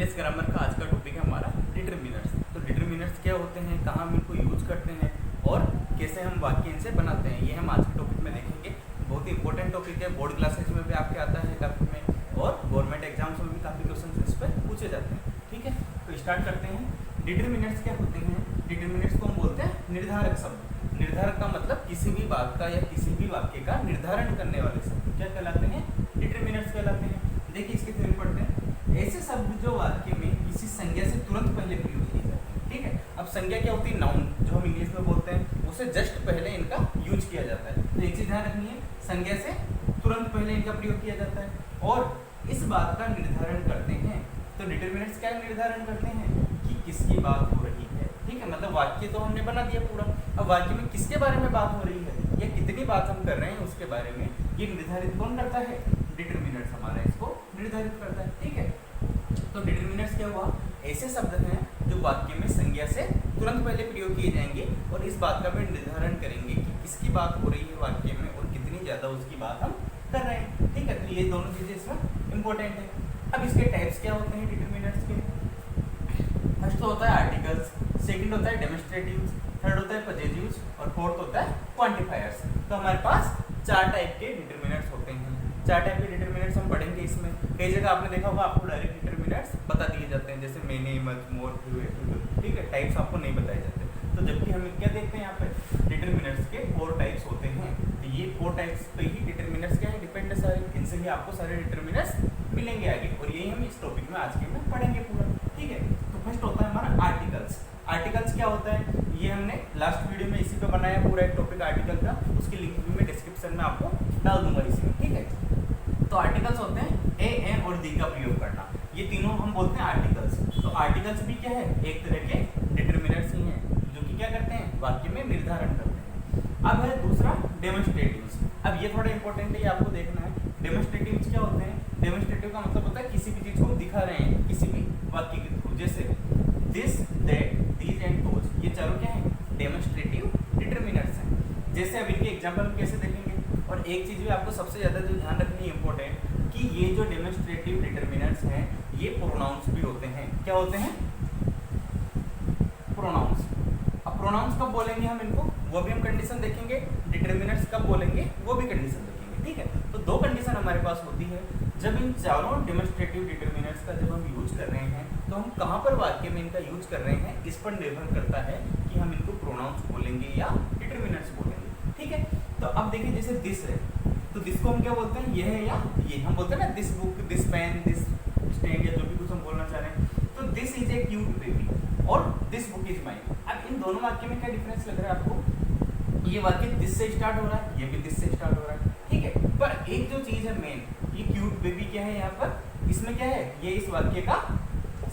English grammar का आज का टॉपिक है हमारा डिटरमिनर्स। तो डिटरमिनर्स क्या होते हैं, कहाँ हम इनको यूज करते हैं और कैसे हम वाक्य इनसे बनाते हैं, ये हम आज के टॉपिक में देखेंगे। बहुत ही इंपॉर्टेंट टॉपिक है, बोर्ड क्लासेज में भी आपके आता है काफ़ी में, और गवर्नमेंट एग्जाम्स में भी काफ़ी क्वेश्चन इस पर पूछे जाते हैं। ठीक है, तो स्टार्ट करते हैं। डिटरमिनर्स क्या होते हैं? डिटरमिनर्स को हम बोलते हैं निर्धारक शब्द। निर्धारक का मतलब किसी भी बात का या किसी भी वाक्य का निर्धारण करने वाले शब्द क्या कहलाते हैं? डिटरमिनर्स कहलाते हैं। देखिए इसके थ्योरी पढ़ते हैं। ऐसे शब्द जो वाक्य में किसी संज्ञा से तुरंत पहले प्रयोग किए जाते हैं। ठीक है, अब संज्ञा क्या होती है? नाउन, जो हम इंग्लिश में बोलते हैं, उसे जस्ट पहले इनका यूज किया जाता है। तो एक चीज ध्यान रखनी है, संज्ञा से तुरंत पहले इनका प्रयोग किया जाता है और इस बात का निर्धारण करते हैं। तो डिटरमिनर्स क्या निर्धारण करते हैं कि किसकी बात हो रही है। ठीक है, मतलब वाक्य तो हमने बना दिया पूरा, अब वाक्य में किसके बारे में बात हो रही है या कितनी बात हम कर रहे हैं उसके बारे में ये निर्धारित कौन करता है? डिटरमिनर्स हमारा इसको निर्धारित करता है। ठीक है, तो डिटरमिनर्स क्या हुआ? ऐसे शब्द हैं जो वाक्य में संज्ञा से तुरंत पहले प्रयोग किए जाएंगे और इस बात का भी निर्धारण करेंगे कि किसकी बात हो रही है वाक्य में और कितनी ज़्यादा उसकी बात हम कर रहे हैं। ठीक है, तो ये दोनों चीज़ें इसमें इंपॉर्टेंट है। अब इसके टाइप्स क्या होते हैं डिटरमिनर्स के? फर्स्ट तो होता है आर्टिकल्स, सेकंड होता है डेमोन्स्ट्रेटिव्स, थर्ड होता है पजेटिव्स और फोर्थ होता है क्वांटिफायर्स। तो हमारे पास 4 टाइप के डिटरमिनर्स होते हैं। 4 टाइप के डिटरमिनर्स हम पढ़ेंगे इसमें। कई जगह आपने देखा होगा आपको डायरेक्ट डिटरमिनर्स बता दिए जाते हैं, जैसे मैंने, मच, मोर, फ्यू। ठीक है, टाइप्स आपको नहीं बताए जाते। तो जबकि हम क्या देखते हैं यहाँ पे डिटरमिनर्स के 4 टाइप्स होते हैं। तो ये 4 टाइप्स पे ही डिटरमिनर्स क्या है, डिपेंड है सारे, इनसे ही आपको सारे डिटरमिनर्स मिलेंगे आगे, और यही हम इस टॉपिक में आज के में पढ़ेंगे पूरा। ठीक है, तो फर्स्ट होता है हमारा आर्टिकल्स। आर्टिकल्स क्या होता है? ये हमने लास्ट वीडियो में इसी पे बनाया पूरा एक टॉपिक आर्टिकल का, उसकी लिंक भी मैं डिस्क्रिप्शन में आपको डाल दूंगा इसी में। ठीक है, तो आर्टिकल्स होते हैं ए, एन और दी का प्रयोग करना, ये तीनों हम बोलते हैं आर्टिकल्स। तो आर्टिकल्स भी क्या है? एक तरह के डिटरमिनर्स ही हैं जो कि क्या करते हैं? वाक्य में निर्धारण करते हैं। अब है दूसरा डेमोन्स्ट्रेटिव्स। अब ये थोड़ा इंपॉर्टेंट है, ये आपको देखना है। डेमोन्स्ट्रेटिव्स क्या होते हैं? डेमोन्स्ट्रेटिव का मतलब होता है किसी भी चीज को दिखा रहे हैं किसी भी वाक्य के थ्रू, जैसे this, that, these and those, ये चारों क्या है? डेमोन्स्ट्रेटिव डिटरमिनर्स हैं। जैसे अब इनके एग्जाम्पल हम कैसे देखेंगे। और एक चीज भी आपको सबसे ज्यादा जो ध्यान रखनी है इंपॉर्टेंट, कि ये जो डेमोन्स्ट्रेटिव डिटरमिनर्स हैं ये प्रोनाउंस भी होते हैं। क्या होते हैं? प्रोनाउंस। अब प्रोनाउंस कब बोलेंगे हम इनको, वो भी हम कंडीशन देखेंगे। डिटरमिनर्स कब बोलेंगे वो भी कंडीशन देखेंगे। ठीक है, तो 2 कंडीशन हमारे पास होती है जब इन चारों डेमोन्स्ट्रेटिव डिटरमिनर्स का जब हम यूज कर रहे हैं, तो हम कहाँ पर वाक्य में इनका यूज कर रहे हैं इस पर निर्भर करता है कि हम इनको प्रोनाउंस बोलेंगे या डिटरमिनर्स बोलेंगे। ठीक है, तो अब देखिए जैसे दिस है, तो दिस को हम क्या बोलते हैं? ये है या ये, हम बोलते हैं ना this book, this pen, this stand, या जो भी कुछ हम बोलना चाह रहे हैं। तो this is a cute baby और दिस बुक इज माइन। अब इन दोनों वाक्य में क्या डिफरेंस लग रहा है आपको? ये वाक्य दिस से स्टार्ट हो रहा है, ये भी दिस से स्टार्ट हो रहा है। ठीक है, पर एक जो चीज है मेन, ये क्यूट बेबी क्या है यहाँ पर, इसमें क्या है? ये इस वाक्य का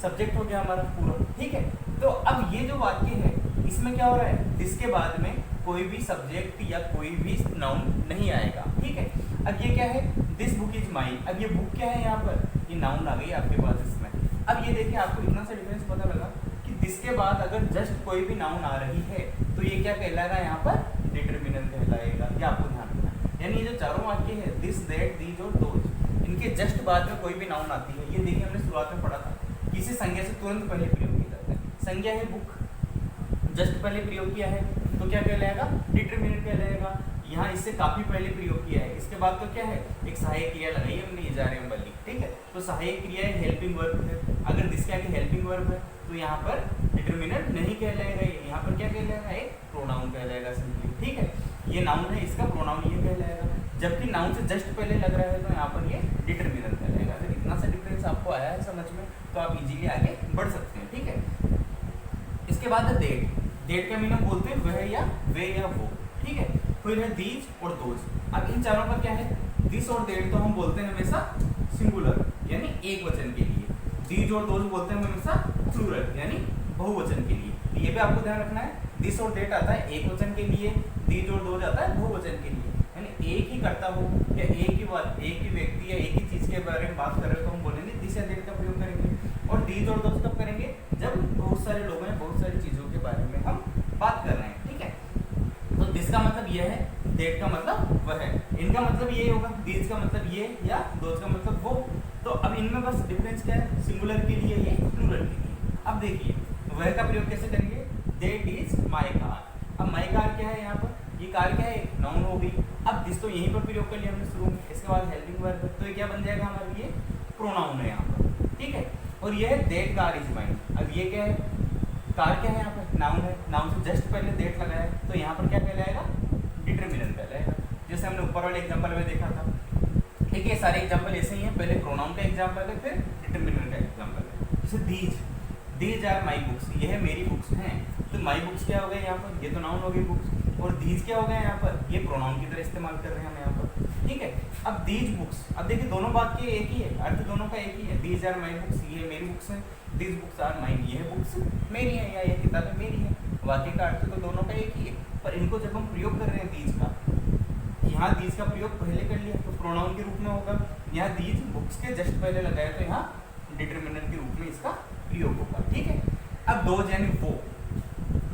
सब्जेक्ट हो गया हमारा पूरा। ठीक है, तो अब ये जो वाक्य है इसमें क्या हो रहा है? दिस के बाद में कोई भी सब्जेक्ट या कोई भी नाउन नहीं आएगा। ठीक है, अब ये क्या है? This book is mine. अब ये बुक क्या है यहाँ पर? ये नाउन आ गई आपके पास इसमें। अब ये देखिए आपको इतना सा डिफरेंस पता लगा कि दिस के बाद अगर जस्ट कोई भी नाउन आ रही है तो ये क्या कहलाएगा यहाँ पर? डिटरमिनर कहलाएगा। ये आपको ध्यान रखना है। यानी ये जो चारों वाक्य है दिस, दैट, दीज और दोज, इनके जस्ट बाद में कोई भी नाउन आती है, ये देखिए हमने शुरुआत में पढ़ा था, किसी संज्ञा से तुरंत पहले प्रयोग किया जाता है। संज्ञा है बुक, जस्ट पहले प्रयोग किया है तो क्या कहलाएगा? डिटरमिनर कहलाएगा। यहाँ इससे काफी पहले प्रयोग किया है, इसके बाद तो क्या है? एक सहायक क्रिया लगाई हमने, ये जा रहे हैं वाली। ठीक है, तो सहायक क्रिया है, हेल्पिंग वर्ब है। अगर जिसके आगे हेल्पिंग वर्ब है तो यहाँ पर डिटरमिनर नहीं कहलाएगा, यहाँ पर क्या कहलाएगा? एक प्रोनाउन कहलाएगा सिंपली। ठीक है, ये नाउन है, इसका प्रोनाउन ये कहलाएगा, जबकि नाउन से जस्ट पहले लग रहा है तो यहाँ पर ये डिटरमिनर कहलाएगा। अगर इतना सा डिफरेंस आपको आया है समझ में तो आप इजीली आगे बढ़ सकते हैं। ठीक है, इसके बाद है डेट। डेट का मीनिंग बोलते हैं वह या वे या वो। ठीक है, फिर है दीज और दोज। अब इन चारों का क्या है? दिस और डेट तो हम बोलते हैं हमेशा सिंगुलर यानी एक वचन के लिए, दीज और दोज बोलते हैं हमेशा प्लूरल यानी बहुवचन के लिए। तो ये भी आपको ध्यान रखना है, दिस और डेट आता है एक वचन के लिए, दीज और दोज आता है बहुवचन के लिए। यानी एक ही करता हो या एक ही बात, एक ही व्यक्ति या एक ही चीज के बारे में बात कर रहे हो तो हम बोलेंगे दिस या डेट का प्रयोग करेंगे। और दीज और दोज कब करेंगे? जब बहुत सारे लोग हैं, बहुत सारी चीजों के बारे में हम बात कर रहे हैं। ठीक है, तो दिस का मतलब यह है, डेट का मतलब वह है, इनका मतलब ये होगा, दीज का मतलब ये या दोज का मतलब वो। तो अब इनमें बस डिफरेंस क्या है? सिंगुलर के लिए ये अब देखिए वह का प्रयोग कैसे करेंगे, दैट इज माय कार। अब माय कार क्या है यहाँ पर, ये कार क्या है, नाउन हो गई। अब दिस तो यहीं पर प्रयोग कर लिया हमने शुरू में, इसके बाद हेल्पिंग वर्ब, तो ये क्या बन जाएगा हमारे लिए, प्रोनाउन है यहाँ पर, ठीक है। और ये है दैट कार इज माइन। अब ये क्या है, कार क्या है यहाँ पर, नाउन है, नाउन से जस्ट पहले दैट लगाया है, तो यहाँ पर क्या कहलाएगा, डिटरमिनेंट कहलाएगा। जैसे हमने ऊपर वाले एग्जाम्पल में देखा था, ठीक है। सारे एग्जाम्पल ऐसे ही हैं, पहले प्रोनाउन का एग्जाम्पल है, फिर डिटरमिनेंट का एग्जाम्पल है। जैसे दीज आर माई बुक्स, ये है मेरी बुक्स हैं, तो माई बुक्स क्या हो गए यहाँ पर, ये तो नाउन हो गई बुक्स, और दीज क्या हो गया यहाँ पर, ये प्रोनाउन की तरह इस्तेमाल कर रहे हैं हम यहाँ पर, ठीक है। अब दीज बुक्स, अब देखिए दोनों बात के एक ही है, अर्थ दोनों का एक ही है। दीज आर माई बुक्स, ये मेरी बुक्स हैं, दीज बुक्स आर माइन, ये बुक्स मेरी है, या ये किताबें मेरी है। वाक्य का अर्थ तो दोनों का एक ही है, पर इनको जब हम प्रयोग कर रहे हैं दीज का, यहाँ दीज का प्रयोग पहले कर लिया तो प्रोनाउन के रूप में होगा, यहाँ दीज बुक्स के जस्ट पहले लगाया तो यहाँ डिटरमिनेंट के रूप में इसका प्रयोग होगा, ठीक है। अब दोज यानी वो,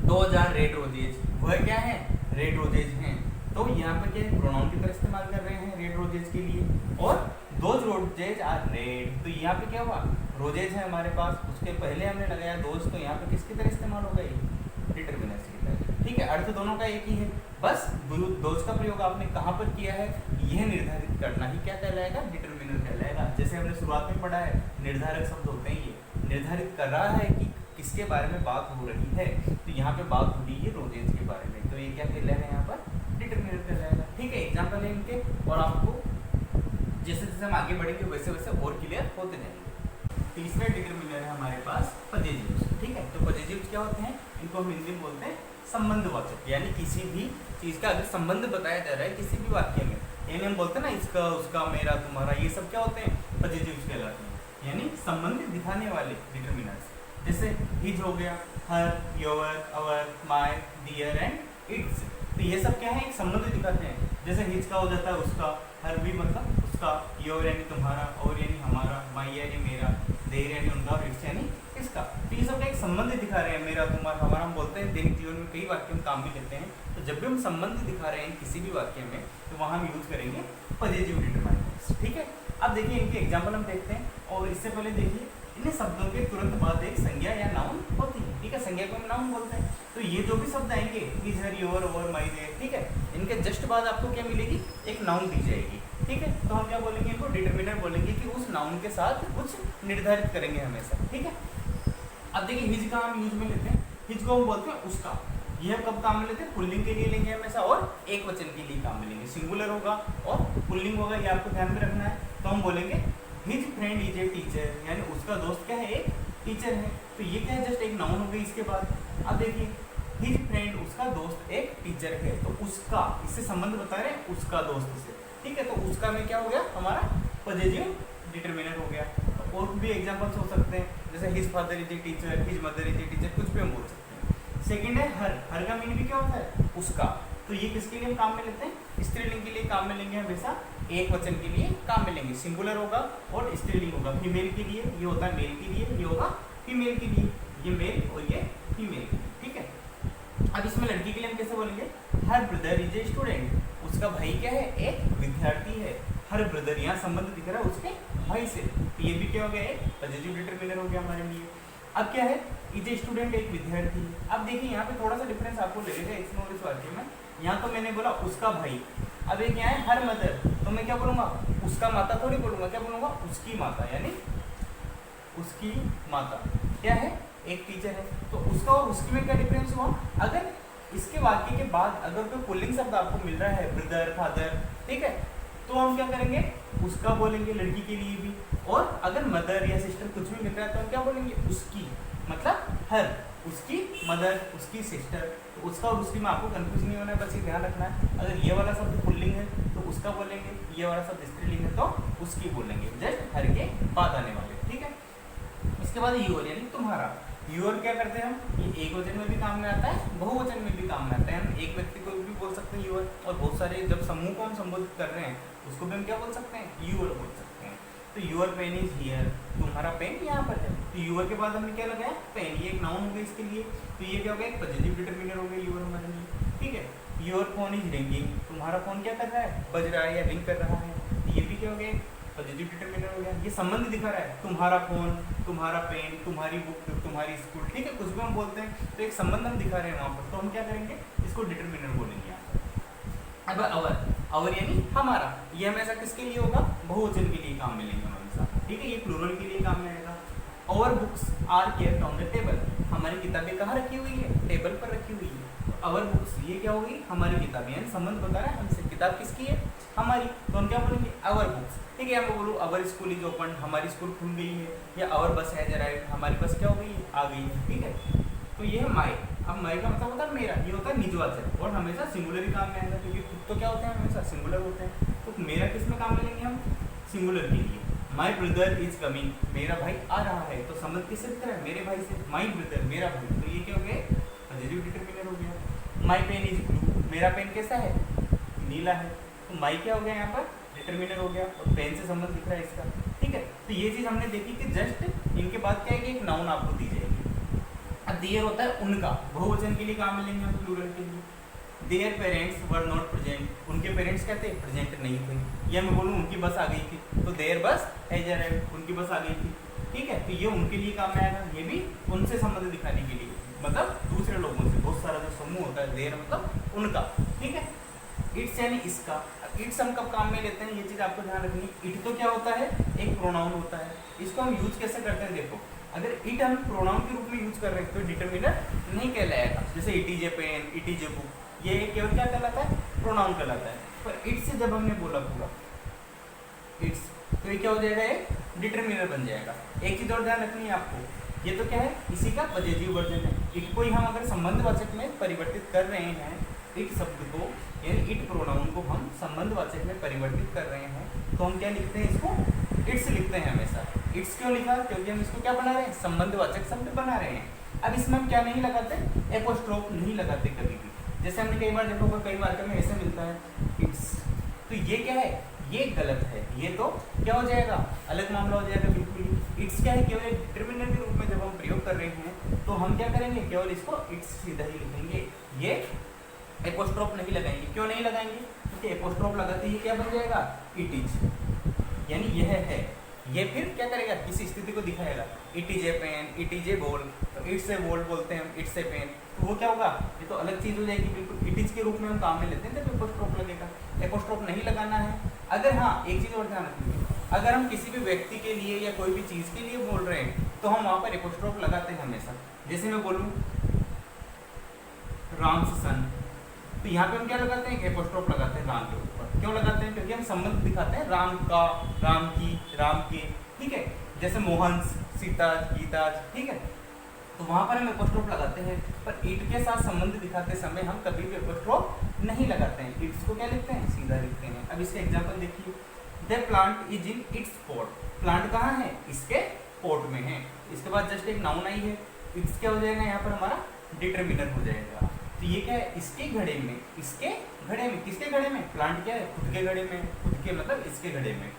2000 रेड रोजेज, वह क्या है, रेड रोजेज हैं, तो यहाँ पर क्या है, प्रोनाउन की तरह इस्तेमाल कर रहे हैं रेड रोजेज के लिए। और दोज रोजेज आर रेड, तो यहाँ पे क्या हुआ, रोजेज है हमारे पास, उसके पहले हमने लगाया दोज, तो यहाँ पे किसकी तरह इस्तेमाल होगा, ये डिटरमिनेंट की तरह, ठीक है। अर्थ दोनों का एक ही है, बस दोज का प्रयोग आपने कहाँ पर किया है, यह निर्धारित करना ही क्या कहलाएगा, डिटरमिनेंट कहलाएगा। जैसे हमने शुरुआत में पढ़ा है, निर्धारक शब्द होते हैं, ये निर्धारित कर रहा है कि किसके बारे में बात हो रही है, तो यहाँ पे बात हो रही है रोजेज के बारे में, तो ये क्या कहलाएगा यहाँ पर, डिटरमिनेंट कहलाएगा, ठीक है। एग्जाम्पल है इनके, और आपको जैसे जैसे हम आगे बढ़ेंगे वैसे वैसे और क्लियर होते जाएंगे। तीसरा डिटरमिनर है हमारे पास पजेटिव्स, ठीक है। तो पजेटिव्स क्या होते हैं, इनको हम हिंदी में बोलते हैं संबंधवाचक, यानी किसी भी चीज़ का अगर संबंध बताया जा रहा है किसी भी वाक्य में, यानी हम बोलते हैं ना इसका, उसका, मेरा, तुम्हारा, ये सब क्या होते हैं, पजेटिव्स कहलाते हैं, यानी संबंध दिखाने वाले डिटरमिनर्स। जैसे हिज हो गया, her, your, our, my, dear and its, तो ये सब क्या है, एक संबंध दिखाते हैं। जैसे हिज का हो जाता है उसका, हर भी मतलब उसका, योर यानी तुम्हारा, और यानी हमारा, माय यानी मेरा, देयर यानी उनका, और इट्स यानी इसका, तो ये सब का एक संबंध दिखा रहे हैं, मेरा, तुम्हारा, हमारा। हम बोलते हैं दैनिक जीवन में कई वाक्य हम काम भी लेते हैं, तो जब भी हम संबंध दिखा रहे हैं किसी भी वाक्य में, तो वहाँ हम यूज करेंगे पजेटिव डिटरमाइनर्स, ठीक है। अब देखिए इनके एग्जाम्पल हम देखते हैं, और इससे पहले देखिए इन शब्दों के तुरंत बाद एक संज्ञा या नाउन होती है, ठीक है, संज्ञा को हम नाउन बोलते हैं। तो ये जो भी शब्द आएंगे, is, her, your, over, my, there, ठीक है, इनके जस्ट बाद आपको क्या मिलेगी, एक नाउन दी जाएगी, ठीक है। तो हम क्या बोलेंगे, इनको डिटरमिनर बोलेंगे, कि उस नाउन के साथ कुछ निर्धारित करेंगे हमेशा, ठीक है। अब देखिए हिज का हम यूज में लेते हैं, हिज को हम बोलते हैं उसका, यह कब काम में लेते हैं, पुल्लिंग के लिए लेंगे हमेशा, और एक वचन के लिए काम में लेंगे, सिंगुलर होगा और पुल्लिंग होगा, ये आपको ध्यान में रखना है। तो हम बोलेंगे his friend is a teacher, यानी उसका दोस्त क्या है, एक टीचर है, तो ये क्या है, जस्ट एक नाउन हो गई इसके बाद। अब देखिए हिज फ्रेंड, उसका दोस्त एक टीचर है, तो उसका, इससे संबंध बता रहे हैं उसका दोस्त से, ठीक है। तो उसका में क्या हो गया, हमारा पजेटिव डिटरमिनर हो गया। और भी एग्जांपल्स हो सकते हैं, जैसे his father is a teacher, his mother is a teacher, कुछ भी हम बोल सकते हैं। सेकंड है हर, हर का मीनिंग भी क्या होता है, उसका, तो ये किसके लिए हम काम में लेते हैं, स्त्रीलिंग के लिए काम में लेंगे हमेशा, एक वचन के लिए काम में लेंगे, सिंगुलर होगा और स्त्रीलिंग होगा। फीमेल के लिए ये होता है मेल के लिए, ये होगा फीमेल के लिए, ये मेल और ये फीमेल के लिए, ठीक है। अब इसमें लड़की के लिए हम कैसे बोलेंगे, her brother is a student, उसका भाई क्या है, एक विद्यार्थी है। हर ब्रदर, यहाँ संबंध दिख रहा है उसके भाई से, तो ये भी क्या हो गया, एक पॉजिटिव डिटरमिनर हो गया हमारे लिए। अब क्या है, इज ए स्टूडेंट, एक विद्यार्थी। अब देखिए यहाँ पे थोड़ा सा डिफरेंस आपको लगेगा इसमें और इस वाक्य में। यहाँ तो मैंने बोला उसका भाई, अब एक यहाँ है हर मदर, तो मैं क्या बोलूँगा, उसका माता थोड़ी बोलूँगा, क्या बोलूँगा, उसकी माता, यानी उसकी माता क्या है, एक टीचर है। तो उसका और उसकी में क्या डिफरेंस हुआ, अगर इसके वाक्य के बाद अगर कोई पुल्लिंग शब्द आपको मिल रहा है, ब्रदर, फादर, ठीक है, तो हम क्या करेंगे, उसका बोलेंगे लड़की के लिए भी। और अगर मदर या सिस्टर कुछ भी मिल रहा है तो हम क्या बोलेंगे, उसकी, मतलब हर, उसकी मदर, उसकी सिस्टर। तो उसका और उसकी में आपको कंफ्यूज नहीं होना है, बस ये ध्यान रखना है, अगर ये वाला शब्द पुल्लिंग है तो उसका बोलेंगे, ये वाला शब्द स्त्रीलिंग है तो उसकी बोलेंगे, जस्ट हर के बाद आने वाले, ठीक है। इसके बाद योर, यानी तुम्हारा। योर क्या करते हैं हम, ये एक वचन में भी काम में आता है, बहुवचन में भी काम में आता है। हम एक व्यक्ति को भी बोल सकते हैं योर, और बहुत सारे जब समूह को हम संबोधित कर रहे हैं उसको भी हम क्या बोल सकते हैं, योर बोल सकते हैं। तो योर पेन इज हियर, तुम्हारा पेन यहाँ पर है, तो योर के बाद हमने क्या लगाया, पेन, ये एक नाउन हो गया इसके लिए, तो ये क्या हो गया, एक पॉजिटिव डिटरमिनर हो गया योर हमारे लिए, ठीक है। योर फोन इज रिंगिंग, तुम्हारा फोन क्या कर रहा है, बज रहा है या रिंग कर रहा है, तो ये भी क्या हो गया, पॉजिटिव डिटरमिनर हो गया। ये संबंध दिखा रहा है, तुम्हारा फोन, तुम्हारा पेन, तुम्हारी बुक, तुम्हारी स्कूल, ठीक है, कुछ भी हम बोलते हैं तो एक संबंध हम दिखा रहे हैं वहाँ पर, तो हम क्या करेंगे, इसको डिटरमिनर बोलेंगे यहाँ पर। अब अवर यानी हमारा, ये हमेशा किसके लिए होगा, बहुवचन के लिए काम में लेंगे हमेशा, ठीक है, ये प्लूरल के लिए काम में आएगा। और books are cared on the table, हमारी किताबें कहाँ रखी हुई है, टेबल पर रखी हुई है। अवर बुक्स ये क्या होगी, हमारी किताबें, यानी संबंध बता रहा है हमसे, किताब किसकी है, हमारी, तो हम क्या बोलेंगे, अवर बुक्स, ठीक है। मैं बोलूँ अवर स्कूल इज ओपन, हमारी स्कूल खुल गई है, या अवर बस हैज अराइव्ड, हमारी बस क्या हो गई है, आ गई है, ठीक है। तो ये है माई। अब माई का मतलब होता है मेरा, ये होता है निजवाचक और हमेशा सिंगुलर ही काम में आएगा, क्योंकि खुद तो क्या होते हैं, हमेशा सिंगुलर होते हैं। तो मेरा किस में काम में लेंगे हम, सिंगुलर के लिए। माई ब्रदर इज कमिंग, मेरा भाई आ रहा है, तो संबंध किससे दिख रहा है, मेरे भाई से, माई ब्रदर मेरा भाई, तो ये क्या हो गया, पॉजिटिव डिटरमिनर हो गया। माई पेन इज ब्लू, मेरा पेन कैसा है, नीला है, तो माई क्या हो गया यहाँ पर, डिटरमिनर हो गया, और पेन से संबंध दिख रहा है इसका, ठीक है। तो ये चीज़ हमने देखी कि जस्ट इनके बाद क्या है कि एक नाउन आपको दी जाएगी। अब देयर होता है उनका, बहुवचन के लिए काम में लेंगे हम, प्लूरल के लिए। Their parents were not present, उनके पेरेंट्स क्या थे, प्रेजेंट नहीं थे, या मैं बोलूँ उनकी बस आ गई थी, तो देयर बस हैज अराइव्ड, उनकी बस आ गई थी, ठीक है। तो ये उनके लिए काम में आएगा, ये भी उनसे संबंध दिखाने के लिए, मतलब दूसरे लोगों से, बहुत सारा जो समूह होता है, देयर मतलब उनका, ठीक है। इट्स यानी इसका, इट्स हम कब काम में लेते हैं, ये चीज़ आपको ध्यान रखनी है। इट तो क्या होता है, एक प्रोनाउन होता है, इसको हम यूज कैसे करते हैं, देखो अगर इट हम प्रोनाउन के रूप में यूज कर रहे हैं तो डिटरमिनर नहीं कहलाएगा, जैसे it is a pen, it is a book, ये केवल क्या कहलाता है, प्रोनाउन कहलाता है। पर इट से जब हमने बोला पूरा इट्स, तो ये क्या हो जाएगा, एक डिटरमिनर बन जाएगा। एक चीज़ और ध्यान रखनी है आपको, ये तो क्या है, इसी का पॉजिटिव वर्जन है। इट को ही हम अगर संबंधवाचक में परिवर्तित कर रहे हैं, इट शब्द को यानी इट प्रोनाउन को हम संबंधवाचक में परिवर्तित कर रहे हैं, तो हम क्या लिखते हैं, इसको इट्स लिखते हैं हमेशा। इट्स क्यों लिखा, क्योंकि हम इसको क्या बना रहे हैं, संबंधवाचक शब्द बना रहे हैं। अब इसमें हम क्या नहीं लगाते, एपोस्ट्रोफ नहीं लगाते कभी भी, जैसे हमने कई बार देखा होगा, कई मार्कर में ऐसे मिलता है इट्स, तो ये क्या है, ये गलत है, ये तो क्या हो जाएगा, अलग मामला हो जाएगा बिल्कुल ही। इट्स क्या है, केवल एक डिटरमिनर के रूप में जब हम प्रयोग कर रहे हैं, तो हम क्या करेंगे, केवल इसको इट्स सीधा ही लिखेंगे, ये एपोस्ट्रोफ नहीं लगाएंगे। क्यों नहीं लगाएंगे, क्योंकि एपोस्ट्रोफ लगाते ही क्या बन जाएगा, इट इज, यानी यह है, ये फिर क्या करेगा, किसी स्थिति को दिखाएगा। It is a pen, it is a ball, तो इट्स ए बॉल बोलते हैं हम, इट्स ए पेन, तो वो क्या होगा, ये तो अलग चीज़ हो जाएगी बिल्कुल। इट इज के रूप में हम काम में लेते हैं जब एपोस्ट्रोफ लगेगा, एपोस्ट्रोफ नहीं लगाना है। अगर हाँ, एक चीज़ और ध्यान रखिए, अगर हम किसी भी व्यक्ति के लिए या कोई भी चीज़ के लिए बोल रहे हैं, तो हम वहाँ पर एपोस्ट्रोफ लगाते हैं हमेशा। जैसे मैं बोलूँ राम्स सन, तो यहाँ पे हम क्या लगाते हैं, एपोस्ट्रोफ लगाते हैं राम के ऊपर। क्यों लगाते हैं, क्योंकि हम संबंध दिखाते हैं, राम का, राम की, राम के, ठीक है। जैसे मोहन, सीता, गीता, ठीक है, तो वहाँ पर हम एपोस्ट्रोफ लगाते हैं। पर इट के साथ संबंध दिखाते समय हम कभी भी एपोस्ट्रोफ नहीं लगाते हैं, इट्स को क्या लिखते हैं, सीधा लिखते हैं। अब इसका एग्जाम्पल देखिए, the plant is in its pot, plant कहाँ है, इसके पॉट में है। इसके बाद जस्ट एक नाउन आई है, इट्स क्या हो जाएगा, यहाँ पर हमारा डिटरमिनर हो जाएगा। तो ये क्या है, इसके घड़े में, इसके घड़े में, किसके घड़े में, प्लांट क्या है, खुद के घड़े में, खुद के मतलब इसके घड़े में।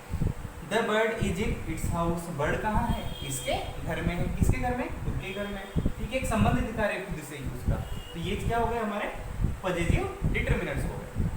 The bird is in its house, bird कहाँ है, इसके घर में है, किसके घर में, खुद के घर में, ठीक है। एक संबंध दिखा रहे खुद से ही उसका, तो ये क्या हो गया, हमारे पॉजिटिव डिटरमिनर्स हो गए।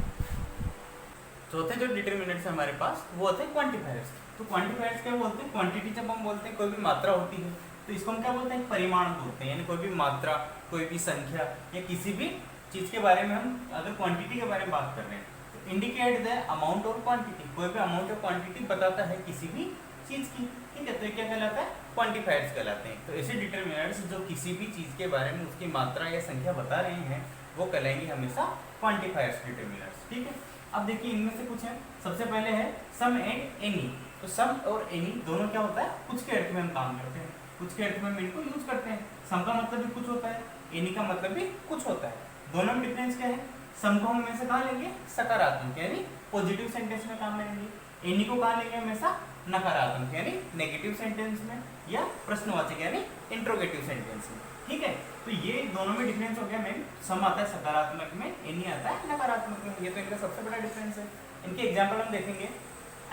चौथे जो डिटरमिनर्स है हमारे पास, वो होते हैं क्वांटिफायर्स। तो क्वांटिफायर्स क्या बोलते हैं, क्वांटिटी जब हम बोलते हैं, कोई भी मात्रा होती है, तो इसको हम क्या बोलते हैं, परिमाण बोलते हैं। यानी कोई भी मात्रा, कोई भी संख्या या किसी भी चीज़ के बारे में हम अगर क्वांटिटी के बारे में बात कर रहे हैं, तो इंडिकेट द अमाउंट और क्वांटिटी, कोई भी अमाउंट और क्वांटिटी बताता है किसी भी चीज़ की, ठीक है। तो ये क्या कहलाता है, क्वांटिफायर्स कहलाते हैं। तो ऐसे डिटरमिनर्स जो किसी भी चीज़ के बारे में उसकी मात्रा या संख्या बता रहे हैं, वो कहलाएंगे हमेशा क्वांटिफायर्स डिटरमिनर्स, ठीक है। अब देखिए इनमें से कुछ है, सबसे पहले है सम एंड एनी। तो सम और एनी दोनों क्या होता है, कुछ के अर्थ में हम काम करते हैं, कुछ के अर्थ में हम इनको यूज करते हैं। सम का मतलब भी कुछ होता है, एनी का मतलब भी कुछ होता है। दोनों में डिफरेंस क्या है, सम को हम हमेशा कहाँ लेंगे, सकारात्मक यानी पॉजिटिव सेंटेंस में काम में लेंगे। एनी को कहाँ लेंगे, हमेशा नकारात्मक यानी नेगेटिव सेंटेंस में, या प्रश्नवाचक यानी इंट्रोगेटिव सेंटेंस में, ठीक है। तो ये दोनों में डिफरेंस हो गया मैम, सम आता है सकारात्मक में, एनी आता है नकारात्मक में। ये तो इनका सबसे बड़ा डिफरेंस है। इनके एग्जाम्पल हम देखेंगे,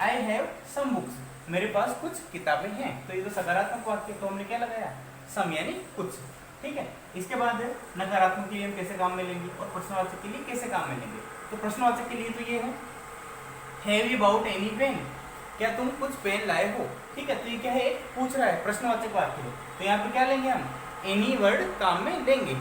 आई हैव सम बुक्स, मेरे पास कुछ किताबें हैं, तो ये तो सकारात्मक वाक्य, तो हमने क्या लगाया, सम यानी कुछ, ठीक है। इसके बाद नकारात्मक के लिए हम कैसे काम में लेंगे और प्रश्नवाचक के लिए कैसे काम में लेंगे। तो प्रश्नवाचक के लिए तो ये है, have you bought any pen, क्या तुम कुछ पेन लाए हो, ठीक है। तो ये क्या है, एक पूछ रहा है, प्रश्नवाचक वाक्य है। तो यहाँ पे क्या लेंगे हम, एनी वर्ड काम में लेंगे।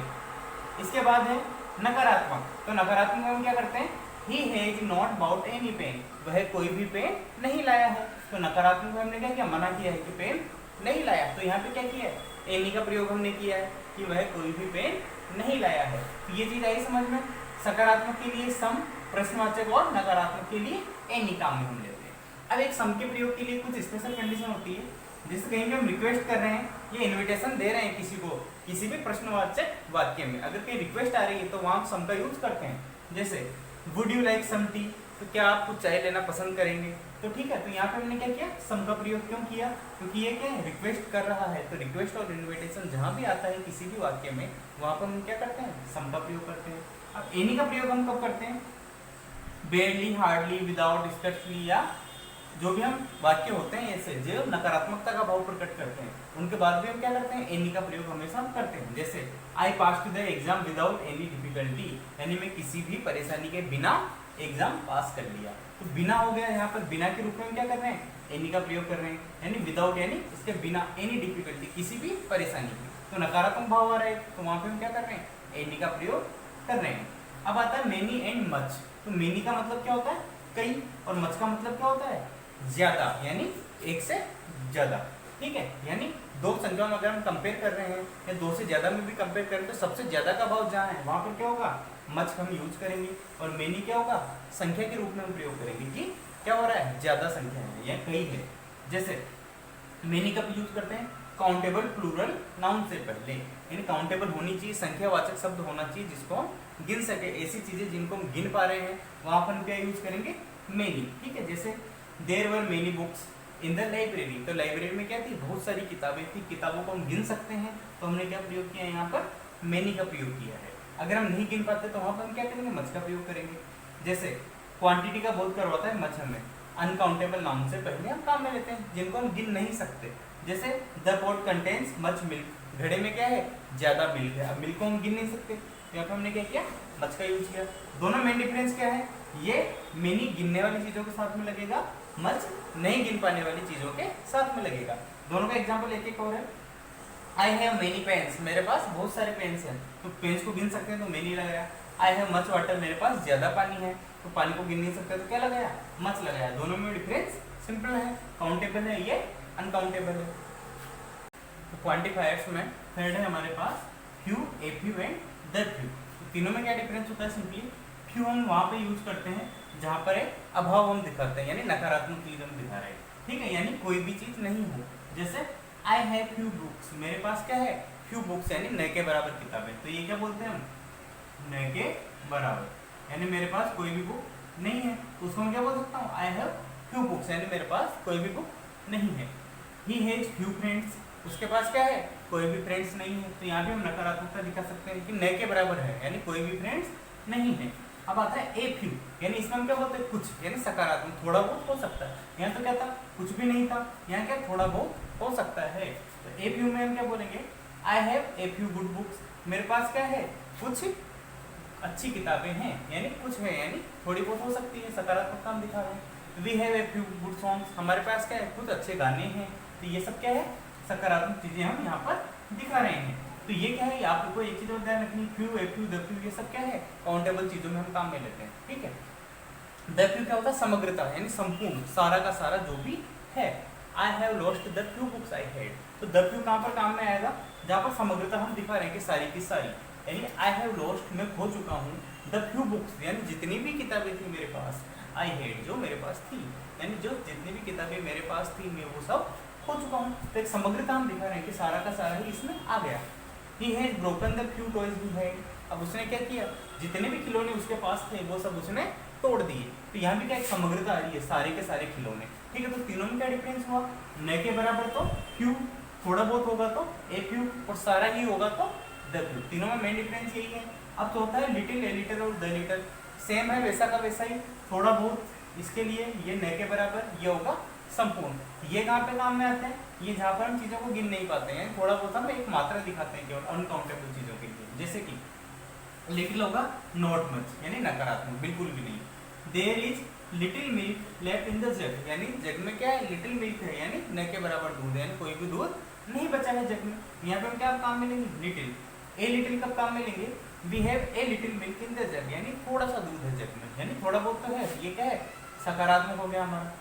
इसके बाद है नकारात्मक। तो नकारात्मक में हम क्या करते हैं, he has not bought any pen, वह कोई भी पेन नहीं लाया है। तो नकारात्मक में हमने क्या किया, मना किया है कि पेन नहीं लाया। तो यहाँ पे क्या किया है, एनी का प्रयोग हमने किया है कि वह कोई भी पेन नहीं लाया है। तो ये चीज आई समझ में। सकारात्मक के लिए सम, प्रश्नवाचक, और नकारात्मक के लिए एनी काम में हम लेते हैं। अब एक सम के प्रयोग के लिए कुछ स्पेशल कंडीशन होती है, जिससे कहीं भी हम रिक्वेस्ट कर रहे हैं या इन्विटेशन दे रहे हैं किसी को, किसी भी प्रश्नवाचक वाक्य में अगर कोई रिक्वेस्ट आ रही है तो वहां सम का यूज करते हैं। जैसे would you like some tea, तो क्या आप कुछ चाय लेना पसंद करेंगे। तो ठीक है, तो यहाँ पे हमने क्या किया, सम का प्रयोग क्यों किया, क्योंकि ये क्या है, रिक्वेस्ट कर रहा है। तो रिक्वेस्ट और इन्विटेशन जहाँ भी आता है किसी भी वाक्य में, वहां पर हम क्या करते हैं, सम का प्रयोग करते हैं। अब एनी का प्रयोग हम कब करते हैं, बेयरली, हार्डली, विदाउट, स्ट्रक्चरली, या जो भी हम वाक्य होते हैं ऐसे जो नकारात्मकता का भाव प्रकट करते हैं, उनके बाद भी हम क्या करते हैं, एनी का प्रयोग हमेशा करते हैं। जैसे I pass the exam without any difficulty, यानी मैं किसी भी परेशानी के बिना एग्जाम पास कर लिया। तो बिना हो गया, यहाँ पर बिना के रूप में हम क्या कर रहे हैं, एनी का प्रयोग कर रहे हैं, यानी विदाउट यानी इसके बिना, एनी डिफिकल्टी किसी भी परेशानी की। तो नकारात्मक भाव आ रहा है, तो वहां पे हम क्या कर रहे हैं, एनी का प्रयोग कर रहे हैं। अब आता है मेनी एंड मच। तो मेनी का मतलब क्या होता है, कई, और मच का मतलब क्या होता है, ज्यादा, यानी एक से ज्यादा, ठीक है। यानी दो संख्याओं में अगर हम कंपेयर कर रहे हैं या दो से ज्यादा में भी कंपेयर करें, तो सबसे ज्यादा का भाव जहाँ है वहां पर क्या होगा, मच हम यूज करेंगे, और मेनी क्या होगा, संख्या के रूप में हम प्रयोग करेंगे कि क्या हो रहा है, ज्यादा संख्या है या कई है। जैसे मेनी कब यूज करते हैं, काउंटेबल प्लूरल नाउन से पहले, यानी काउंटेबल होनी चाहिए, संख्यावाचक शब्द होना चाहिए जिसको हम गिन सके। ऐसी चीजें जिनको हम गिन पा रहे हैं वहां पर हम क्या यूज करेंगे, मेनी, ठीक है। जैसे there were many books in the library, तो लाइब्रेरी में क्या थी, बहुत सारी किताबें थी, किताबों को हम गिन सकते हैं, तो हमने क्या प्रयोग किया है, यहाँ पर मेनी का प्रयोग किया है। अगर हम नहीं गिन पाते तो वहां पर हम क्या करेंगे, मच का प्रयोग करेंगे। जैसे क्वांटिटी का बोध करवाता है मच हमें, अनकाउंटेबल नाउन से पहले हम काम में लेते हैं जिनको हम गिन नहीं सकते। जैसे the pot contains much milk, घड़े में क्या है, ज्यादा मिल्क है। अब मिल्क को हम गिन नहीं सकते, यहाँ पर हमने क्या किया, मच का यूज किया। दोनों मेन डिफरेंस क्या है, ये मेनी गिनने वाली चीजों के साथ में लगेगा, मच नहीं गिन पाने वाली चीजों के साथ में लगेगा। दोनों का एग्जांपल एक एक और है। आई हैव मेनी पेन्स, मेरे पास बहुत सारे पेन्स हैं, तो पेन्स को गिन सकते हैं तो मेनी लगाया। आई हैव मच वाटर, मेरे पास ज्यादा पानी है, तो पानी को गिन नहीं सकते तो क्या लगाया, मच लगाया। दोनों में डिफरेंस सिंपल है, काउंटेबल है, ये अनकाउंटेबल है। तो क्वांटिफायर्स में थर्ड है हमारे पास few, a few and the few. तीनों में क्या डिफरेंस होता है, सिंपली फ्यू हम वहां पे यूज करते हैं जहां पर एक अभाव हम दिखाते हैं, यानी नकारात्मक चीज हम दिखा रहे हैं, ठीक है, यानी कोई भी चीज नहीं हो। जैसे आई हैव फ्यू बुक्स, मेरे पास क्या है, फ्यू बुक्स, यानी न के बराबर किताबें। तो ये क्या बोलते हैं हम, न के बराबर, यानी मेरे पास कोई भी बुक नहीं है, तो उसको मैं क्या बोल सकता हूँ, आई हैव फ्यू बुक्स, यानी मेरे पास कोई भी बुक नहीं है। ही हैज फ्यू फ्रेंड्स, उसके पास क्या है, कोई भी फ्रेंड्स नहीं है, तो यहाँ भी हम नकारात्मकता दिखा सकते हैं कि न के बराबर है, यानी कोई भी फ्रेंड्स नहीं है। अब आता है ए फ्यू, यानी इसमें हम क्या बोलते हैं, कुछ, यानी सकारात्मक, थोड़ा बहुत हो सकता है। यहाँ तो क्या था, कुछ भी नहीं था, यहाँ क्या थोड़ा बहुत हो सकता है। तो ए फ्यू में हम क्या बोलेंगे, I have a few good books, मेरे पास क्या है, कुछ अच्छी किताबें हैं, यानी कुछ है, यानी थोड़ी बहुत हो सकती है, सकारात्मकता हम दिखा रहे हैं। We have a few good songs, हमारे पास क्या है, कुछ अच्छे गाने हैं, तो ये सब क्या है, सकारात्मक चीजें हम यहाँ पर दिखा रहे हैं। तो ये क्या है, आप लोग को एक चीज और ध्यान रखनी, few, a few, the few, ये सब क्या है, काउंटेबल चीजों में हम काम में लेते हैं, ठीक है। द फ्यू क्या होता है, समग्रता, यानी संपूर्ण, सारा का सारा जो भी है। I have lost the few books I had, तो द फ्यू कहाँ पर काम में आएगा, जहाँ पर समग्रता हम दिखा रहे हैं कि सारी की सारी, यानी आई हैव लॉस्ट, मैं खो चुका हूँ, द फ्यू बुक्स, यानी जितनी भी किताबें थी मेरे पास, आई हैड, जो मेरे पास थी, यानी जो जितनी भी किताबें मेरे पास थी मैं वो सब खो चुका हूँ। तो एक समग्रता हम दिखा रहे हैं कि सारा का सारा ही इसमें आ गया। He has broken the few toys he had, अब उसने क्या किया, जितने भी खिलौने उसके पास थे वो सब उसने तोड़ दिए। तो यहाँ भी क्या एक समग्रता आ रही है, सारे के सारे खिलौने, ठीक है। तो तीनों में क्या डिफरेंस हुआ, न के बराबर तो फ्यू, थोड़ा बहुत होगा तो ए फ्यू, और सारा ही होगा तो द फ्यू। तीनों में मेन डिफरेंस यही है। अब तो होता है लिटिल, ए लिटिल और द लिटिल, सेम है वैसा का वैसा ही, थोड़ा बहुत, इसके लिए ये न के बराबर, ये होगा संपूर्ण। ये कहाँ पे काम में आते हैं, ये जहाँ पर हम चीजों को गिन नहीं पाते हैं, थोड़ा बहुत हम एक मात्रा दिखाते हैं केवल अनकाउंटेबल चीजों के लिए। जैसे कि लिटिल होगा नॉट मच, यानी नकारात्मक, बिल्कुल भी नहीं। There is little milk left in the jug, यानी जग में क्या है, लिटिल मिल्क है, यानी न के बराबर दूध है, यानी कोई भी दूध नहीं बचा है जग में। यहाँ पे हम क्या काम मिलेंगे, लिटिल। ए लिटिल कब काम मिलेंगे, we have a little milk in the jug, यानी थोड़ा सा दूध है जग में, यानी थोड़ा बहुत तो है, ये क्या है, सकारात्मक हो गया हमारा,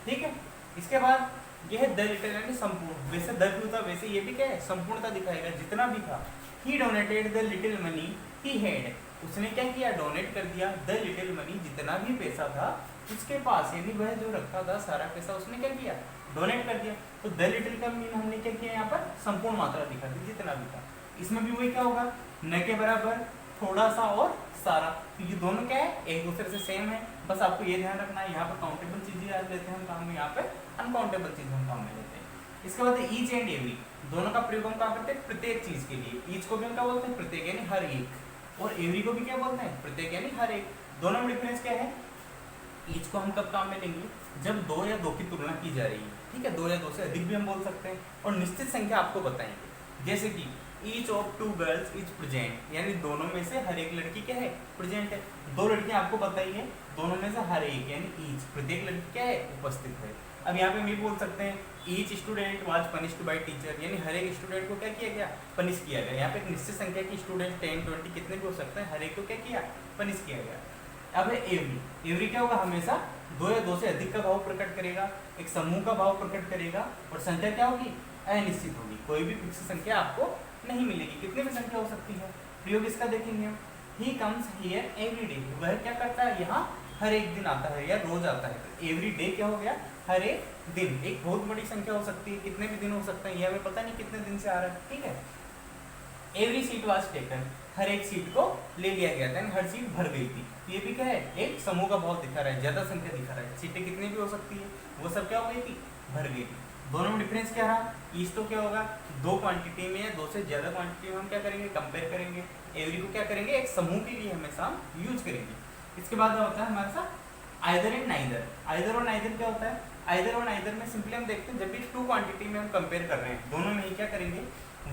ठीक है। इसके बाद ये है द लिटिल, यानी संपूर्ण, वैसे द क्यों था, वैसे ये भी क्या है, संपूर्णता दिखाएगा, जितना भी था। He donated the little money he had, उसने क्या किया, डोनेट कर दिया द लिटिल मनी, जितना भी पैसा था उसके पास, यानी वह जो रखा था सारा पैसा उसने क्या किया, डोनेट कर दिया। तो द लिटिल का मीन हमने क्या किया, यहाँ पर संपूर्ण मात्रा दिखा दी, जितना भी था। इसमें भी वही क्या होगा, न के बराबर, थोड़ा सा और सारा, तो ये दोनों क्या है, एक दूसरे से सेम है। बस आपको ये ध्यान रखना है, यहाँ पर काउंटेबल चीजें याद लेते हैं हम काम में, यहाँ पे अनकाउंटेबल चीजें हम काम में लेते हैं। इसके बाद ईच एंड एवरी, दोनों का प्रयोग हम क्या करते हैं, प्रत्येक चीज के लिए। ईच को भी हम क्या बोलते हैं, प्रत्येक, यानी हर एक, और एवरी को भी क्या बोलते हैं, प्रत्येक, यानी हर एक। दोनों में डिफरेंस क्या है, ईच को हम कब काम में लेंगे, जब दो या दो की तुलना की जा रही है, ठीक है, दो या दो से अधिक भी हम बोल सकते हैं, और निश्चित संख्या आपको बताएंगे, जैसे कि each of two girls is present, यानी दोनों में से हर एक लड़की क्या है, प्रेजेंट है। दो लड़कियां आपको बताइए, दोनों में से हर एक, यानी ईच, प्रत्येक लड़की क्या है, उपस्थित है। अब यहाँ पे हम ये बोल सकते हैं, each student was punished bye teacher, यानी हर एक स्टूडेंट को क्या किया गया, पनिश किया गया। यहाँ पे एक निश्चित संख्या की स्टूडेंट 10 20 कितने भी हो सकते हैं, हर एक को क्या किया, पनिश किया गया। अब है एवरी, एवरी क्या होगा, हमेशा दो या दो से अधिक का भाव प्रकट करेगा, एक समूह का भाव प्रकट करेगा, और संख्या क्या होगी, अनिश्चित होगी, कोई भी फिक्स संख्या आपको नहीं मिलेगी, कितनी भी संख्या हो सकती है। प्रयोग इसका देखेंगे हम, he comes here every day, वह क्या करता है, यहाँ हर एक दिन आता है या रोज आता है। तो एवरी डे क्या हो गया, हर एक दिन, एक बहुत बड़ी संख्या हो सकती है, कितने भी दिन हो सकते हैं, ये हमें पता नहीं कितने दिन से आ रहा है, ठीक है। एवरी सीट वाज टेकन, हर एक सीट को ले लिया गया था, हर सीट भर गई थी। तो ये भी क्या है, एक समूह का भाव दिखा रहा है, ज्यादा संख्या दिखा रहा है, सीटें कितनी भी हो सकती है, वो सब क्या हो गई थी, भर गई थी। दोनों में डिफरेंस क्या रहा, ईच तो क्या होगा, दो क्वांटिटी में या दो से ज्यादा क्वांटिटी में हम क्या करेंगे, कंपेयर करेंगे। एवरी को क्या करेंगे, एक समूह के लिए हमेशा हम यूज करेंगे। इसके बाद होता है हमारे साथ आइदर एंड नाइदर। आइदर और नाइदर क्या होता है, आइदर और नाइदर में सिंपली हम देखते हैं, जब भी टू क्वांटिटी में हम कंपेयर कर रहे हैं, दोनों में ही क्या करेंगे,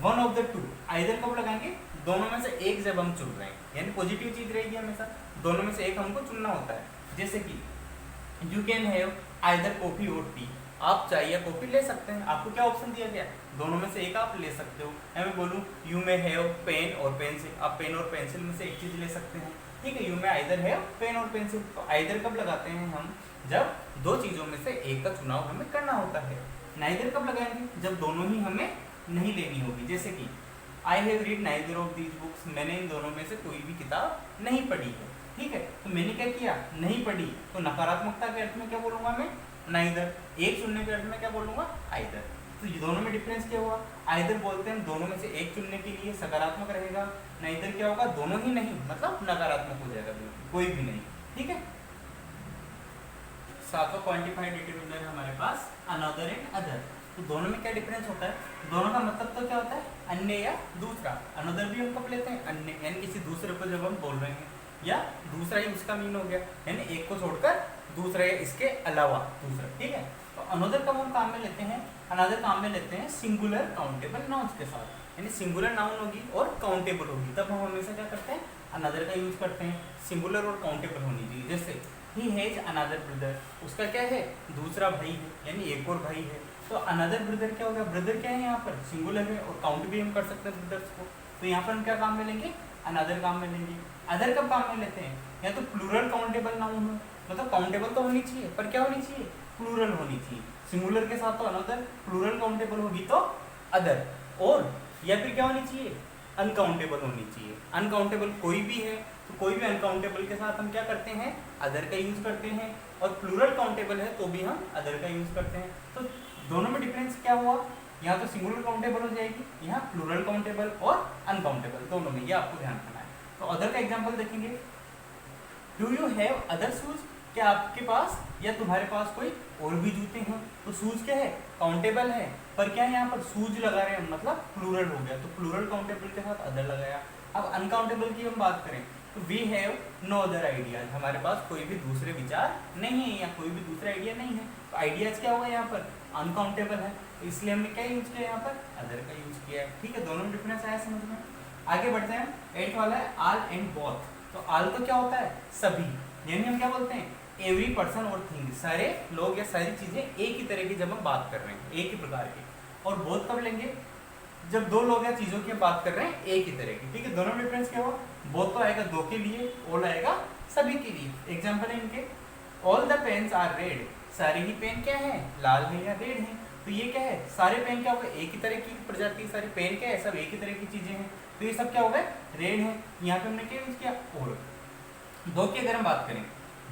one of the two, either कब लगाएंगे, दोनों में से एक जब हम चुन रहे हैं, यानी पॉजिटिव चीज रहेगी हमेशा, दोनों में से एक हमको चुनना होता है। जैसे कि you can have either coffee और टी, आप चाय या कॉफी ले सकते हैं, आपको क्या ऑप्शन दिया गया, दोनों में से एक आप ले सकते हो। मैं बोलूँ यू मे हैव पेन और पेंसिल, आप पेन और पेंसिल में से एक चीज ले सकते हैं, ठीक है। You may either have pen और पेंसिल, तो आइदर कब लगाते हैं हम, जब दो चीजों में से एक का चुनाव हमें करना होता है। नाइदर कब लगाएंगे, जब दोनों ही हमें नहीं लेनी होगी। जैसे कि I have read neither of these books, मैंने इन दोनों में से कोई भी किताब नहीं पढ़ी है, ठीक है। तो मैंने क्या किया, नहीं पढ़ी, तो नकारात्मकता के अर्थ में क्या बोलूंगा मैं, नाइदर। एक चुनने के अर्थ में क्या बोलूंगा, आइदर। तो ये दोनों में डिफरेंस क्या हुआ, आइदर बोलते हैं दोनों में से एक चुनने के लिए सकारात्मक रहेगा, नाइदर क्या होगा, दोनों ही नहीं, मतलब नकारात्मक हो जाएगा, बिल्कुल कोई भी नहीं, ठीक है। सातवां क्वांटिफाइड डिटरमिनर है हमारे पास अनदर एंड अदर। तो दोनों में क्या डिफरेंस होता है, दोनों का मतलब तो क्या होता है, अन्य या दूसरा। अनदर भी हम कब लेते हैं, अन्य, यानी किसी दूसरे को जब हम बोल रहे हैं, या दूसरा ही उसका मीन हो गया, यानी एक को छोड़कर दूसरा या इसके अलावा दूसरा, ठीक है। तो अनदर कब हम काम में लेते हैं, अनदर काम में लेते हैं सिंगुलर काउंटेबल नाउन्स के साथ, यानी सिंगुलर नाउन होगी और काउंटेबल होगी, तब हम हमेशा क्या करते हैं, अनदर का यूज करते हैं। सिंगुलर और काउंटेबल होनी चाहिए, जैसे ही हैज अनदर ब्रदर, उसका क्या है, दूसरा भाई है, यानी एक और भाई है। तो अनदर ब्रदर क्या होगा, ब्रदर क्या है यहाँ पर, सिंगुलर है, और काउंट भी हम कर सकते हैं ब्रदर्स को। तो यहाँ पर हम क्या काम में लेंगे, अनदर काम में लेंगे। अदर कब काम में लेते हैं, या तो प्लूरल काउंटेबल नाउन हो, मतलब काउंटेबल तो होनी चाहिए, पर क्या होनी चाहिए, प्लूरल होनी चाहिए। सिंगुलर के साथ तो अनदर, प्लूरल काउंटेबल होगी तो अदर, और या फिर क्या होनी चाहिए, अनकाउंटेबल होनी चाहिए। अनकाउंटेबल कोई भी है, तो कोई भी अनकाउंटेबल के साथ हम क्या करते हैं, अदर का यूज करते हैं, और प्लूरल काउंटेबल है तो भी हम अदर का यूज करते हैं। तो दोनों में डिफरेंस क्या हुआ, यहाँ तो सिंगुलर काउंटेबल हो जाएगी, यहाँ प्लूरल काउंटेबल और अनकाउंटेबल दोनों में, ये आपको ध्यान रखना है। तो अदर का एग्जांपल देखेंगे, do you have other shoes, क्या आपके पास या तुम्हारे पास कोई और भी जूते हैं। तो शूज क्या है, काउंटेबल है, पर क्या है यहाँ पर शूज लगा रहे हैं, मतलब प्लूरल हो गया, तो प्लूरल काउंटेबल के साथ अदर लगाया। अब अनकाउंटेबल की हम बात करें, तो we have no other ideas, हमारे पास कोई भी दूसरे विचार नहीं है, या कोई भी दूसरा आइडिया नहीं है। तो आइडियाज क्या होगा यहाँ पर, अनकाउंटेबल है, इसलिए हमने क्या यूज किया यहाँ पर, अदर का यूज किया है, ठीक है। दोनों डिफरेंस आया समझ में। आगे बढ़ते हैं, 8 वाला है आल एंड बोथ। तो आल तो क्या होता है, सभी, यानी हम क्या बोलते हैं, एवरी पर्सन और थिंग, सारे लोग या सारी चीजें एक ही तरह की जब हम बात कर रहे हैं, एक ही प्रकार की। और बोथ कब लेंगे, जब दो लोग या चीजों की बात कर रहे हैं एक ही तरह की, ठीक है। दोनों डिफरेंस क्या हुआ, बोथ तो आएगा दो के लिए, ऑल आएगा सभी के लिए। एग्जाम्पल है इनके, all the pens are red, सारे ही पेन क्या है, लाल है या रेड है। तो ये क्या है, सारे पेन क्या होगा, एक ही तरह की प्रजाति, सारे पेन क्या है, सब एक ही तरह की चीजें हैं। तो ये सब क्या होगा, रेड है। यहाँ पे हमने क्या यूज किया, और। दो की अगर हम बात करें,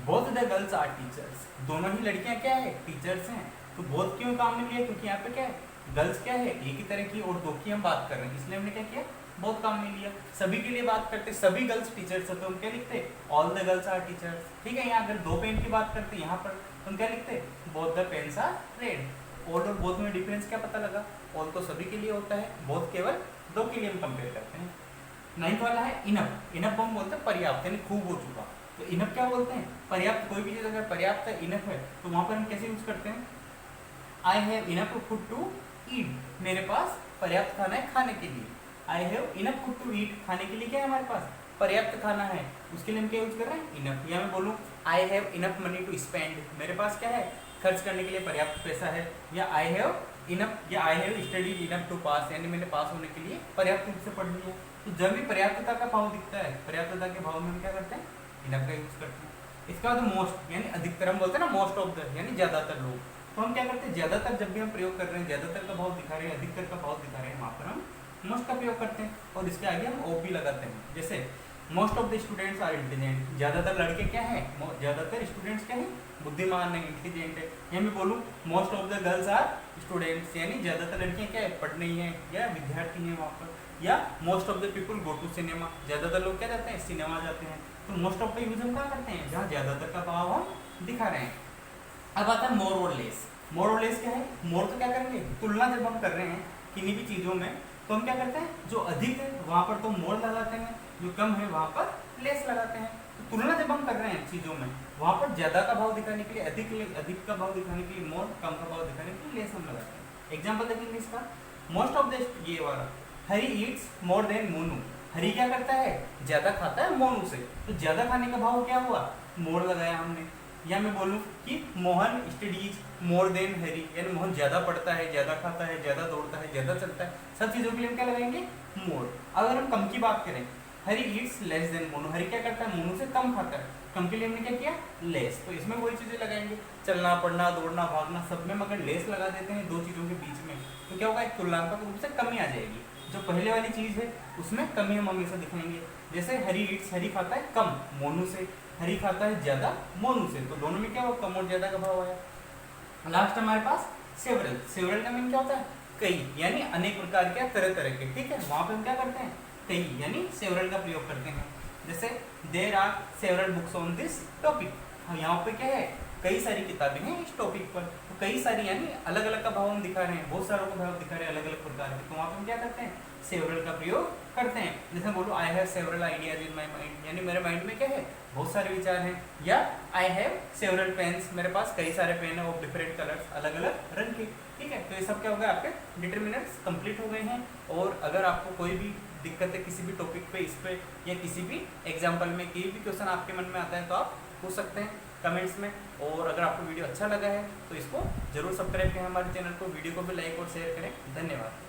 both the girls are teachers, दोनों ही लड़कियां क्या है, टीचर्स हैं। तो बोथ क्यों काम में लिया, क्योंकि यहाँ पे क्या है, गर्ल्स क्या है एक ही तरह की, और दो की हम बात कर रहे हैं, इसलिए हमने क्या किया, बहुत काम में लिया। सभी के लिए बात करते, सभी गर्ल्स टीचर्स है, तो हम क्या लिखते, all the girls are teachers, ठीक है। यहाँ अगर दो पेन की बात करते यहाँ पर हम क्या लिखते, both the pens are red. All और बोथ में डिफरेंस क्या पता लगा, ऑल तो सभी के लिए होता है, बोथ केवल दो के लिए हम कंपेयर करते हैं। 9th वाला है इनफ, इनफ हम बोलते हैं पर्याप्त, यानी खूब हो चुका। तो इनफ क्या बोलते हैं, पर्याप्त। कोई भी चीज अगर पर्याप्त है, इनफ है, तो वहां पर हम कैसे यूज करते हैं, I have enough food to eat, मेरे पास पर्याप्त खाना है खाने के लिए। I have enough food to eat, खाने के लिए क्या है हमारे पास, पर्याप्त खाना है, उसके लिए हम क्या यूज कर रहे हैं, इनफ। या मैं बोलूँ I have enough money to spend, मेरे पास क्या है, खर्च करने के लिए पर्याप्त पैसा है। या आई हैव इनफ, या I have studied enough to pass, यानी मैंने पास होने के लिए पर्याप्त रूप से पढ़ लिया। तो जब भी पर्याप्तता का भाव दिखता है, पर्याप्तता के भाव में हम क्या करते हैं, इनफ का यूज करते हैं। इसके बाद मोस्ट, यानी अधिकतर, हम बोलते हैं ना मोस्ट ऑफ द, यानी ज्यादातर लोग। तो हम क्या करते हैं, ज्यादातर जब भी हम प्रयोग कर रहे हैं, ज्यादातर का भाव दिखा रहे हैं, अधिकतर का भाव दिखा रहे हैं, वहां पर हम मोस्ट का प्रयोग करते हैं, और इसके आगे हम ओ भी लगाते हैं। जैसे most of the students are intelligent, ज्यादातर लड़के क्या है, ज्यादातर स्टूडेंट्स क्या है, बुद्धिमान है, इंटेलिजेंट है। या मैं बोलूँ most of the girls are students, यानी ज्यादातर लड़कियां क्या है, पढ़ रही हैं या विद्यार्थी हैं वहाँ पर। या most of the people go to cinema, ज्यादातर लोग क्या जाते हैं, सिनेमा जाते हैं। तो मोस्ट ऑफ का यूज हम क्या करते हैं, जहाँ ज्यादातर का भाव हम दिखा रहे हैं। अब आता है मोर और लेस। मोर और लेस क्या है, मोर तो क्या करेंगे, तुलना जब हम कर रहे हैं किन्हीं भी चीजों में, तो हम क्या करते हैं, जो अधिक है वहां पर तो मोर लगाते हैं, जो कम है वहां पर लेस लगाते हैं। तो तुलना जब हम कर रहे हैं चीजों में, वहां पर ज्यादा का भाव दिखाने के लिए अधिक का भाव दिखाने के लिए मोर, कम का भाव दिखाने के लिए लेस हम लगाते हैं। एग्जाम्पल देखेंगे इसका, मोस्ट ऑफ द, ये वाला, हरी ईट्स मोर देन मोनू, हरी क्या करता है, ज्यादा खाता है मोनू से। तो ज्यादा खाने का भाव क्या हुआ, मोर लगाया हमने। या मैं बोलूँ कि मोहन स्टडीज मोर देन हरी, यानी मोहन ज्यादा पढ़ता है, ज्यादा खाता है, ज्यादा दौड़ता है, ज्यादा चलता है, सब चीजों के लिए हम क्या लगाएंगे, मोर। अगर हम कम की बात करें, हरी ईट्स लेस देन मोनू, हरी क्या करता है, मोनू से कम खाता है, कम के लिए हमने क्या किया, लेस। तो इसमें वही चीजें लगाएंगे, चलना, पढ़ना, दौड़ना, भागना, सब में हम अगर लेस लगा देते हैं दो चीजों के बीच में, तो क्या होगा, एक तुलनात्मक रूप से कमी आ जाएगी। जो पहले वाली चीज है उसमें कमी हम हमेशा दिखाएंगे। जैसे हरी ईट्स, हरी खाता है कम मोनू से, हरी खाता है ज्यादा मोनू से, तो दोनों में क्या हुआ, कम और ज्यादा का भाव आया। लास्ट हमारे पास सेवरल, सेवरल का मीन क्या होता है, कई, यानी अनेक प्रकार के, तरह तरह के, ठीक है। वहां पे हम क्या करते हैं, कई, यानी सेवरल का प्रयोग करते हैं। जैसे there are several books on this topic, यहाँ पे क्या है, कई सारी किताबें हैं इस टॉपिक पर। तो कई सारी यानी अलग अलग का भाव हम दिखा रहे हैं, बहुत सारों का भाव दिखा रहे हैं अलग अलग प्रकार के, तो वहाँ पे हम क्या करते हैं, सेवरल का प्रयोग करते हैं। जैसे बोलो I have several ideas in my mind, यानी मेरे माइंड में क्या है, बहुत सारे विचार हैं। या आई हैव सेवरल पेन्स, मेरे पास कई सारे पेन है ऑफ डिफरेंट कलर्स, अलग अलग रंग के, ठीक है। तो ये सब क्या हो गया, आपके डिटर्मिनेंट्स कंप्लीट हो गए हैं। और अगर आपको कोई भी दिक्कत है किसी भी टॉपिक पे, इस पे, या किसी भी एग्जाम्पल में, कोई भी क्वेश्चन आपके मन में आता है, तो आप पूछ सकते हैं कमेंट्स में। और अगर आपको वीडियो अच्छा लगा है तो इसको जरूर सब्सक्राइब करें हमारे चैनल को, वीडियो को भी लाइक और शेयर करें। धन्यवाद।